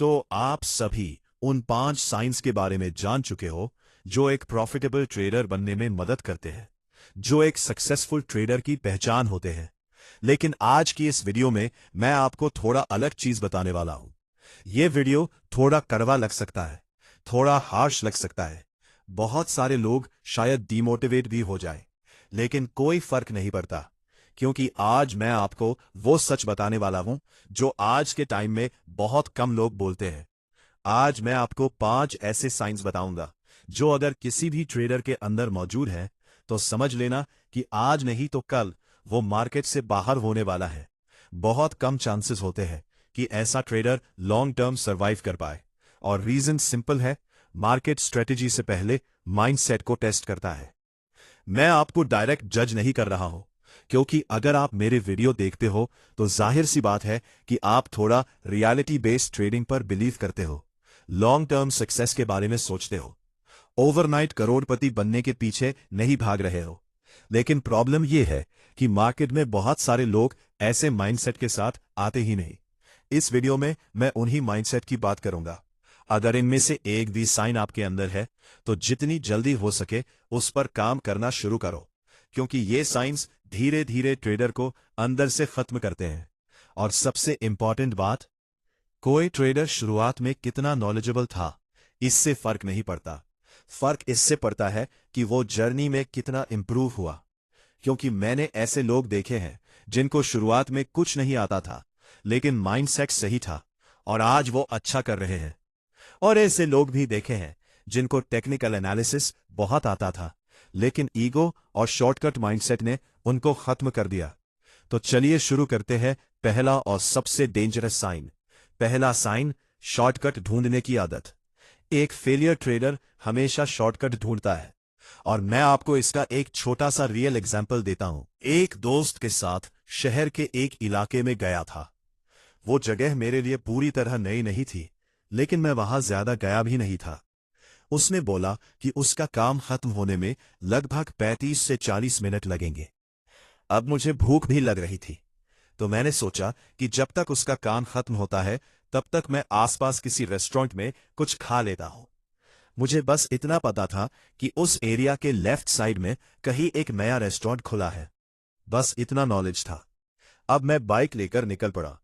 तो आप सभी उन 5 साइंस के बारे में जान चुके हो जो एक प्रॉफिटेबल ट्रेडर बनने में मदद करते हैं, जो एक सक्सेसफुल ट्रेडर की पहचान होते हैं। लेकिन आज की इस वीडियो में मैं आपको थोड़ा अलग चीज बताने वाला हूं। यह वीडियो थोड़ा कड़वा लग सकता है, थोड़ा हार्श लग सकता है। बहुत सारे लोग शायद डिमोटिवेट भी हो जाए, लेकिन कोई फर्क नहीं पड़ता, क्योंकि आज मैं आपको वो सच बताने वाला हूं जो आज के टाइम में बहुत कम लोग बोलते हैं। आज मैं आपको 5 ऐसे साइंस बताऊंगा जो अगर किसी भी ट्रेडर के अंदर मौजूद है तो समझ लेना कि आज नहीं तो कल वो मार्केट से बाहर होने वाला है। बहुत कम चांसेस होते हैं कि ऐसा ट्रेडर लॉन्ग टर्म सर्वाइव कर पाए, और रीजन सिंपल है, मार्केट स्ट्रेटेजी से पहले माइंडसेट को टेस्ट करता है। मैं आपको डायरेक्ट जज नहीं कर रहा हूं, क्योंकि अगर आप मेरे वीडियो देखते हो तो जाहिर सी बात है कि आप थोड़ा रियलिटी बेस्ड ट्रेडिंग पर बिलीव करते हो, लॉन्ग टर्म सक्सेस के बारे में सोचते हो, ओवरनाइट करोड़पति बनने के पीछे नहीं भाग रहे हो। लेकिन प्रॉब्लम यह है कि मार्केट में बहुत सारे लोग ऐसे माइंडसेट के साथ आते ही नहीं। इस वीडियो में मैं उन्हीं माइंडसेट की बात करूंगा। अगर इनमें से एक भी साइन आपके अंदर है तो जितनी जल्दी हो सके उस पर काम करना शुरू करो, क्योंकि ये साइंस धीरे धीरे ट्रेडर को अंदर से खत्म करते हैं। और सबसे इंपॉर्टेंट बात, कोई ट्रेडर शुरुआत में कितना नॉलेजेबल था इससे फर्क नहीं पड़ता। फर्क इससे पड़ता है कि वो जर्नी में कितना इंप्रूव हुआ। क्योंकि मैंने ऐसे लोग देखे हैं जिनको शुरुआत में कुछ नहीं आता था, लेकिन माइंडसेट सही था और आज वो अच्छा कर रहे हैं। और ऐसे लोग भी देखे हैं जिनको टेक्निकल एनालिसिस बहुत आता था, लेकिन ईगो और शॉर्टकट माइंडसेट ने उनको खत्म कर दिया। तो चलिए शुरू करते हैं पहला और सबसे डेंजरस साइन। पहला साइन, शॉर्टकट ढूंढने की आदत। एक फेलियर ट्रेडर हमेशा शॉर्टकट ढूंढता है, और मैं आपको इसका एक छोटा सा रियल एग्जांपल देता हूं। एक दोस्त के साथ शहर के एक इलाके में गया था। वो जगह मेरे लिए पूरी तरह नई नहीं थी, लेकिन मैं वहां ज्यादा गया भी नहीं था। उसने बोला कि उसका काम खत्म होने में लगभग 35 से 40 मिनट लगेंगे। अब मुझे भूख भी लग रही थी, तो मैंने सोचा कि जब तक उसका काम खत्म होता है तब तक मैं आसपास किसी रेस्टोरेंट में कुछ खा लेता हूं। मुझे बस इतना पता था कि उस एरिया के लेफ्ट साइड में कहीं एक नया रेस्टोरेंट खुला है। बस इतना नॉलेज था। अब मैं बाइक लेकर निकल पड़ा।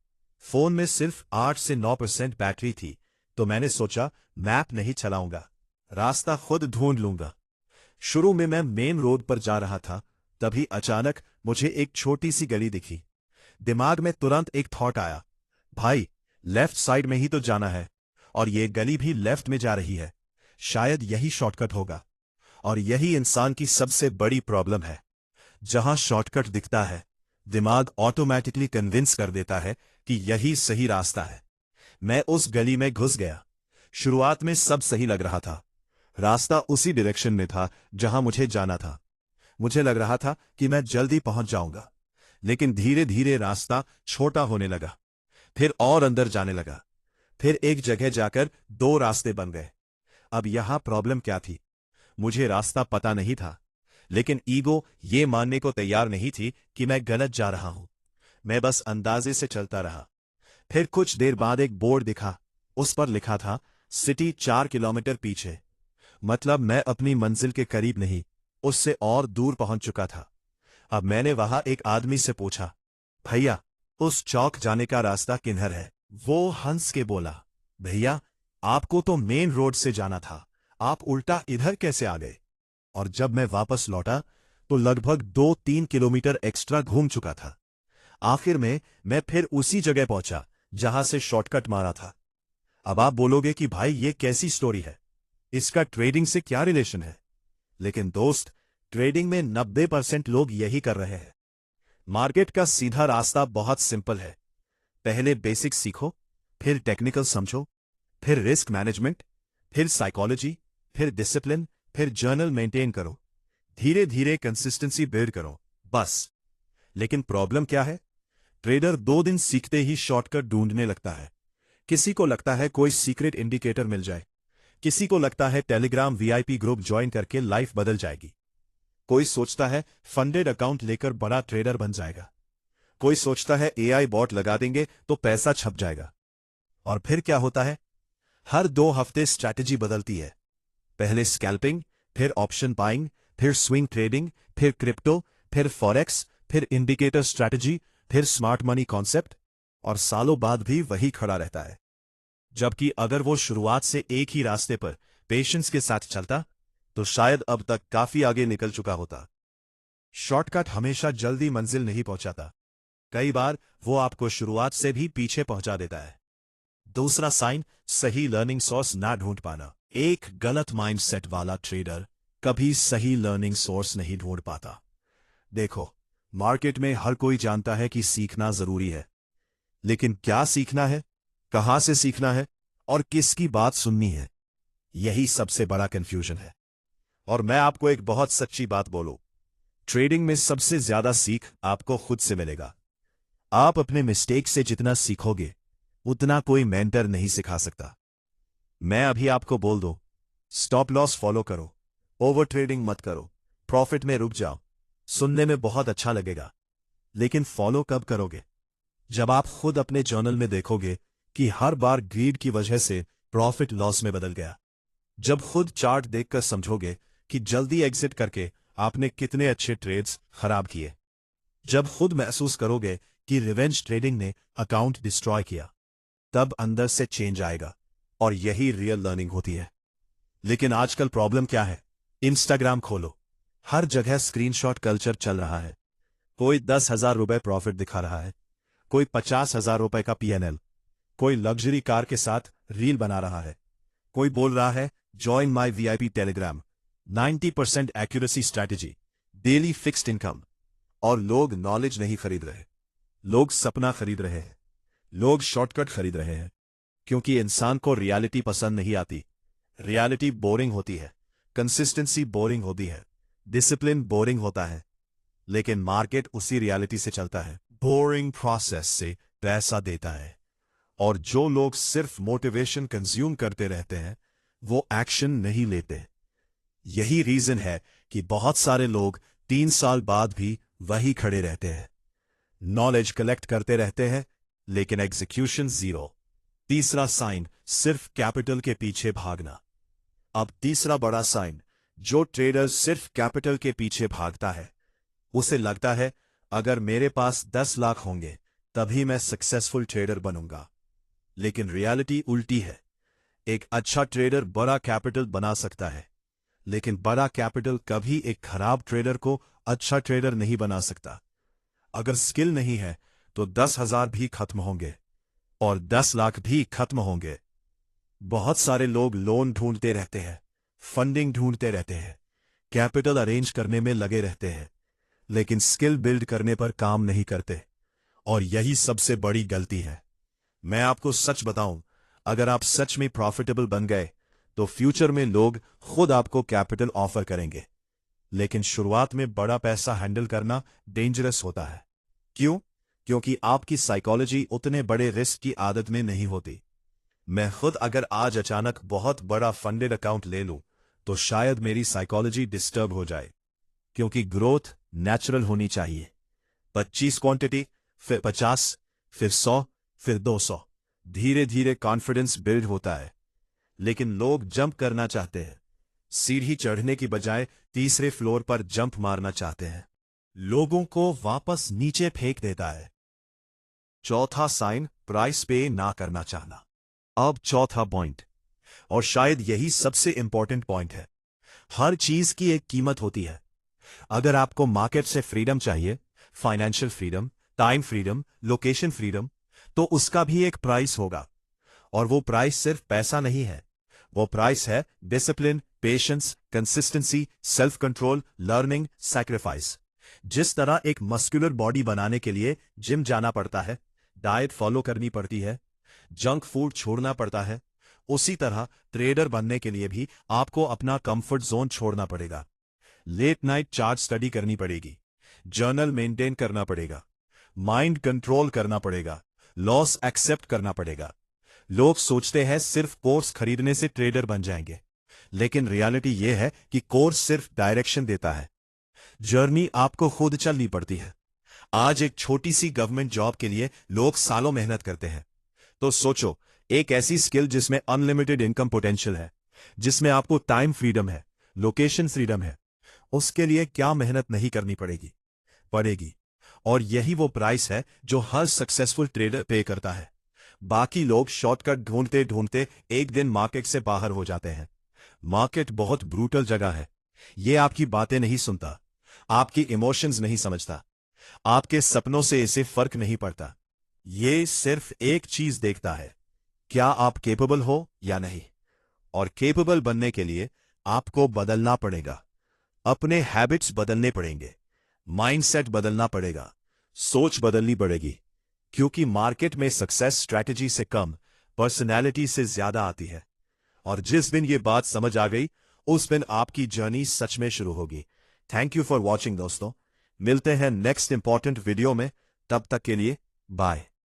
फोन में सिर्फ 8 से 9% बैटरी थी, तो मैंने सोचा मैप नहीं चलाऊंगा, रास्ता खुद ढूंढ लूंगा। शुरू में मैं मेन रोड पर जा रहा था, तभी अचानक मुझे एक छोटी सी गली दिखी। दिमाग में तुरंत एक थॉट आया, भाई लेफ्ट साइड में ही तो जाना है, और ये गली भी लेफ्ट में जा रही है, शायद यही शॉर्टकट होगा। और यही इंसान की सबसे बड़ी प्रॉब्लम है। जहां शॉर्टकट दिखता है, दिमाग ऑटोमेटिकली कन्विंस कर देता है कि यही सही रास्ता है। मैं उस गली में घुस गया। शुरुआत में सब सही लग रहा था, रास्ता उसी डायरेक्शन में था जहां मुझे जाना था। मुझे लग रहा था कि मैं जल्दी पहुंच जाऊंगा, लेकिन धीरे धीरे रास्ता छोटा होने लगा, फिर और अंदर जाने लगा। फिर एक जगह जाकर 2 रास्ते बन गए। अब यहां प्रॉब्लम क्या थी? मुझे रास्ता पता नहीं था, लेकिन ईगो ये मानने को तैयार नहीं थी कि मैं गलत जा रहा हूं। मैं बस अंदाजे से चलता रहा। फिर कुछ देर बाद एक बोर्ड दिखा। उस पर लिखा था, सिटी 4 किलोमीटर पीछे। मतलब मैं अपनी मंजिल के करीब नहीं, उससे और दूर पहुंच चुका था। अब मैंने वहां एक आदमी से पूछा, भैया उस चौक जाने का रास्ता किधर है? वो हंस के बोला, भैया आपको तो मेन रोड से जाना था, आप उल्टा इधर कैसे आ गए? और जब मैं वापस लौटा तो लगभग 2-3 किलोमीटर एक्स्ट्रा घूम चुका था। आखिर में मैं फिर उसी जगह पहुंचा जहां से शॉर्टकट मारा था। अब आप बोलोगे कि भाई ये कैसी स्टोरी है, इसका ट्रेडिंग से क्या रिलेशन है? लेकिन दोस्त, ट्रेडिंग में 90% लोग यही कर रहे हैं। मार्केट का सीधा रास्ता बहुत सिंपल है। पहले बेसिक सीखो, फिर टेक्निकल समझो, फिर रिस्क मैनेजमेंट, फिर साइकोलॉजी, फिर डिसिप्लिन, फिर जर्नल मेंटेन करो। धीरे धीरे कंसिस्टेंसी बिल्ड करो, बस। लेकिन प्रॉब्लम क्या है? ट्रेडर 2 दिन सीखते ही शॉर्टकट ढूंढने लगता है। किसी को लगता है कोई सीक्रेट इंडिकेटर मिल जाए, किसी को लगता है टेलीग्राम वीआईपी ग्रुप ज्वाइन करके लाइफ बदल जाएगी, कोई सोचता है फंडेड अकाउंट लेकर बड़ा ट्रेडर बन जाएगा, कोई सोचता है एआई बॉट लगा देंगे तो पैसा छप जाएगा। और फिर क्या होता है? हर 2 हफ्ते स्ट्रैटेजी बदलती है। पहले स्कैल्पिंग, फिर ऑप्शन बाइंग, फिर स्विंग ट्रेडिंग, फिर क्रिप्टो, फिर फॉरेक्स, फिर इंडिकेटर स्ट्रैटेजी, फिर स्मार्ट मनी कॉन्सेप्ट, और सालों बाद भी वही खड़ा रहता है। जबकि अगर वो शुरुआत से एक ही रास्ते पर पेशेंस के साथ चलता तो शायद अब तक काफी आगे निकल चुका होता। शॉर्टकट हमेशा जल्दी मंजिल नहीं पहुंचाता, कई बार वो आपको शुरुआत से भी पीछे पहुंचा देता है। दूसरा साइन, सही लर्निंग सोर्स ना ढूंढ पाना। एक गलत माइंडसेट वाला ट्रेडर कभी सही लर्निंग सोर्स नहीं ढूंढ पाता। देखो, मार्केट में हर कोई जानता है कि सीखना जरूरी है, लेकिन क्या सीखना है, कहां से सीखना है और किसकी बात सुननी है, यही सबसे बड़ा कंफ्यूजन है। और मैं आपको एक बहुत सच्ची बात बोलूं, ट्रेडिंग में सबसे ज्यादा सीख आपको खुद से मिलेगा। आप अपने मिस्टेक से जितना सीखोगे उतना कोई मेंटर नहीं सिखा सकता। मैं अभी आपको बोल दूं, स्टॉप लॉस फॉलो करो, ओवर ट्रेडिंग मत करो, प्रॉफिट में रुक जाओ। सुनने में बहुत अच्छा लगेगा, लेकिन फॉलो कब करोगे? जब आप खुद अपने जर्नल में देखोगे कि हर बार ग्रीड की वजह से प्रॉफिट लॉस में बदल गया। जब खुद चार्ट देखकर समझोगे कि जल्दी एग्जिट करके आपने कितने अच्छे ट्रेड्स खराब किए। जब खुद महसूस करोगे कि रिवेंज ट्रेडिंग ने अकाउंट डिस्ट्रॉय किया, तब अंदर से चेंज आएगा, और यही रियल लर्निंग होती है। लेकिन आजकल प्रॉब्लम क्या है? इंस्टाग्राम खोलो, हर जगह स्क्रीनशॉट कल्चर चल रहा है। कोई 10,000 रुपए प्रॉफिट दिखा रहा है, कोई 50,000 रुपए का पीएनएल, कोई लग्जरी कार के साथ रील बना रहा है, कोई बोल रहा है join my VIP Telegram, 90% accuracy strategy, daily fixed income. और लोग नॉलेज नहीं खरीद रहे, लोग सपना खरीद रहे हैं, लोग शॉर्टकट खरीद रहे हैं, क्योंकि इंसान को रियलिटी पसंद नहीं आती। रियलिटी बोरिंग होती है, कंसिस्टेंसी बोरिंग होती है, डिसिप्लिन बोरिंग होता है। लेकिन मार्केट उसी रियलिटी से चलता है, बोरिंग प्रोसेस से पैसा देता है। और जो लोग सिर्फ मोटिवेशन कंज्यूम करते रहते हैं, वो एक्शन नहीं लेते। यही रीजन है कि बहुत सारे लोग 3 साल बाद भी वही खड़े रहते हैं, नॉलेज कलेक्ट करते रहते हैं, लेकिन एग्जीक्यूशन जीरो। तीसरा साइन, सिर्फ कैपिटल के पीछे भागना। अब तीसरा बड़ा साइन, जो ट्रेडर सिर्फ कैपिटल के पीछे भागता है, उसे लगता है अगर मेरे पास 10 लाख होंगे तभी मैं सक्सेसफुल ट्रेडर बनूंगा। लेकिन रियलिटी उल्टी है। एक अच्छा ट्रेडर बड़ा कैपिटल बना सकता है, लेकिन बड़ा कैपिटल कभी एक खराब ट्रेडर को अच्छा ट्रेडर नहीं बना सकता। अगर स्किल नहीं है तो 10,000 भी खत्म होंगे और 10 लाख भी खत्म होंगे। बहुत सारे लोग लोन ढूंढते रहते हैं, फंडिंग ढूंढते रहते हैं, कैपिटल अरेंज करने में लगे रहते हैं, लेकिन स्किल बिल्ड करने पर काम नहीं करते। और यही सबसे बड़ी गलती है। मैं आपको सच बताऊं, अगर आप सच में प्रॉफिटेबल बन गए तो फ्यूचर में लोग खुद आपको कैपिटल ऑफर करेंगे। लेकिन शुरुआत में बड़ा पैसा हैंडल करना डेंजरस होता है। क्यों? क्योंकि आपकी साइकोलॉजी उतने बड़े रिस्क की आदत में नहीं होती। मैं खुद अगर आज अचानक बहुत बड़ा फंडेड अकाउंट ले लूं तो शायद मेरी साइकोलॉजी डिस्टर्ब हो जाए, क्योंकि ग्रोथ नेचुरल होनी चाहिए। 25 क्वांटिटी, फिर 50, फिर 100, फिर 200, धीरे धीरे कॉन्फिडेंस बिल्ड होता है। लेकिन लोग जंप करना चाहते हैं, सीढ़ी चढ़ने की बजाय तीसरे फ्लोर पर जंप मारना चाहते हैं। लोगों को वापस नीचे फेंक देता है। चौथा साइन, प्राइस पे ना करना चाहना। अब चौथा पॉइंट, और शायद यही सबसे इंपॉर्टेंट पॉइंट है। हर चीज की एक कीमत होती है। अगर आपको मार्केट से फ्रीडम चाहिए, financial freedom, time freedom, location freedom, तो उसका भी एक प्राइस होगा। और वो प्राइस सिर्फ पैसा नहीं है, वो प्राइस है discipline, patience, consistency, self control, learning, sacrifice. जिस तरह एक मस्कुलर बॉडी बनाने के लिए जिम जाना पड़ता है, डाइट फॉलो करनी पड़ती है, जंक फूड छोड़ना पड़ता है, उसी तरह ट्रेडर बनने के लिए भी आपको अपना कंफर्ट जोन छोड़ना पड़ेगा। लेट नाइट चार्ट स्टडी करनी पड़ेगी, जर्नल मेंटेन करना पड़ेगा, माइंड कंट्रोल करना पड़ेगा, लॉस एक्सेप्ट करना पड़ेगा। लोग सोचते हैं सिर्फ कोर्स खरीदने से ट्रेडर बन जाएंगे, लेकिन रियलिटी यह है कि कोर्स सिर्फ डायरेक्शन देता है, जर्नी आपको खुद चलनी पड़ती है। आज एक छोटी सी गवर्नमेंट जॉब के लिए लोग सालों मेहनत करते हैं, तो सोचो एक ऐसी स्किल जिसमें अनलिमिटेड इनकम पोटेंशियल है, जिसमें आपको टाइम फ्रीडम है, लोकेशन फ्रीडम है। उसके लिए क्या मेहनत नहीं करनी पड़ेगी। और यही वो प्राइस है जो हर सक्सेसफुल ट्रेडर पे करता है। बाकी लोग शॉर्टकट ढूंढते ढूंढते एक दिन मार्केट से बाहर हो जाते हैं। मार्केट बहुत ब्रूटल जगह है। ये आपकी बातें नहीं सुनता, आपकी इमोशंस नहीं समझता, आपके सपनों से इसे फर्क नहीं पड़ता। ये सिर्फ एक चीज देखता है, क्या आप केपेबल हो या नहीं। और केपेबल बनने के लिए आपको बदलना पड़ेगा। अपने हैबिट्स बदलने पड़ेंगे, माइंडसेट बदलना पड़ेगा, सोच बदलनी पड़ेगी। क्योंकि मार्केट में सक्सेस स्ट्रैटेजी से कम, पर्सनैलिटी से ज्यादा आती है। और जिस दिन ये बात समझ आ गई, उस दिन आपकी जर्नी सच में शुरू होगी। थैंक यू फॉर वॉचिंग दोस्तों। मिलते हैं नेक्स्ट इंपॉर्टेंट वीडियो में। तब तक के लिए बाय।